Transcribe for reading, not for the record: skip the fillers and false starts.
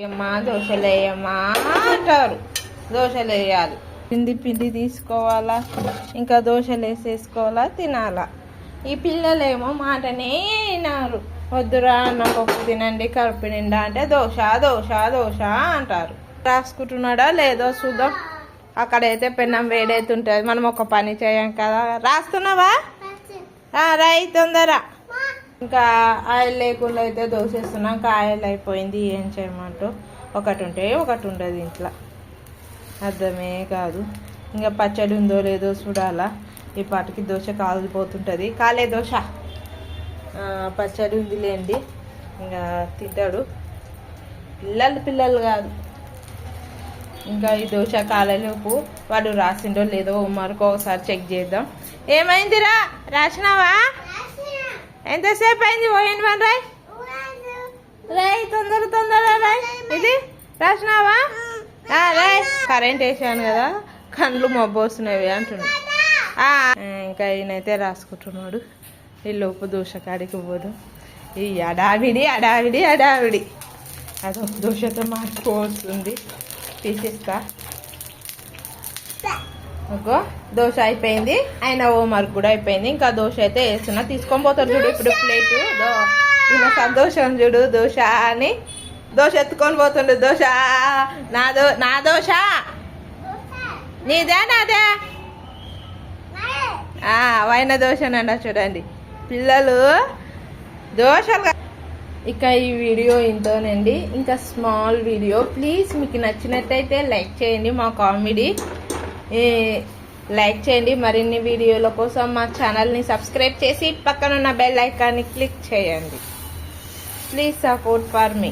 అమ్మా దోశలు వేయమ్మా అంటారు. దోశలు వేయాలి, పిండి తీసుకోవాలా, ఇంకా దోశలు వేసేసుకోవాలా, తినాలా. ఈ పిల్లలేమో మాటనే వినారు. వద్దురా అన్న పప్పు తినండి కడుపు నిండా అంటే దోశ దోశ దోశ అంటారు. రాసుకుంటున్నాడా లేదో చూద్దాం. అక్కడైతే పెన్నం వేడైతుంటుంది, మనం ఒక పని చేయం కదా. రాస్తున్నావా? రాయి తొందర. ఇంకా ఆయిల్ లేకుండా అయితే దోశ వేస్తున్నాం. ఇంకా ఆయిల్ అయిపోయింది, ఏం చేయమంటూ. ఒకటి ఉంటే ఒకటి ఉండదు ఇంట్లో, అర్థమే కాదు. ఇంకా పచ్చడి ఉందో లేదో చూడాలా. ఈ పాటికి దోశ కాలిపోతుంటుంది. కాలే దోశ, పచ్చడి ఉంది లేండి. ఇంకా తింటాడు. పిల్లలు కాదు. ఇంకా ఈ దోశ కాలలోపు వాడు రాసిండో లేదో మరొక ఒకసారి చెక్ చేద్దాం. ఏమైందిరా, రాసినావా? ఎంతసేపు అయింది? పోయింది మన రాయ్ రాయ్ తొందర రాయ్. ఇది రాసినావా? రాయ్. కరెంట్ వేసాను కదా, కండ్లు మబ్బొస్తున్నాయి అంటున్నాడు. ఇంకా ఈయనైతే రాసుకుంటున్నాడు. ఈ లోపు దోశ కాడికి పోదాం. ఈ అడావిడి అదో దోశతో మార్చుకోవస్తుంది. తీసిస్తా. ఓకే, దోశ అయిపోయింది. ఆయన హోంవర్క్ కూడా అయిపోయింది. ఇంకా దోశ అయితే వేస్తున్నా, తీసుకొని పోతాడు చూడు ఇప్పుడు ప్లేటు. ఈయన సంతోషం చూడు, దోశ అని దోశ ఎత్తుకొని పోతుండు. దోశ నా దోశ నీదే నాదే వైన దోశనండ. చూడండి పిల్లలు దోశలు. ఇక ఈ వీడియో ఇంతోనండి, ఇంకా స్మాల్ వీడియో. ప్లీజ్ మీకు నచ్చినట్టయితే లైక్ చేయండి. మా కామెడీ లైక్ చేయండి. మరిన్ని వీడియోల కోసం మా ఛానల్ని సబ్స్క్రైబ్ చేసి పక్కనున్న బెల్ ఐకాన్ని క్లిక్ చేయండి. Please support for me.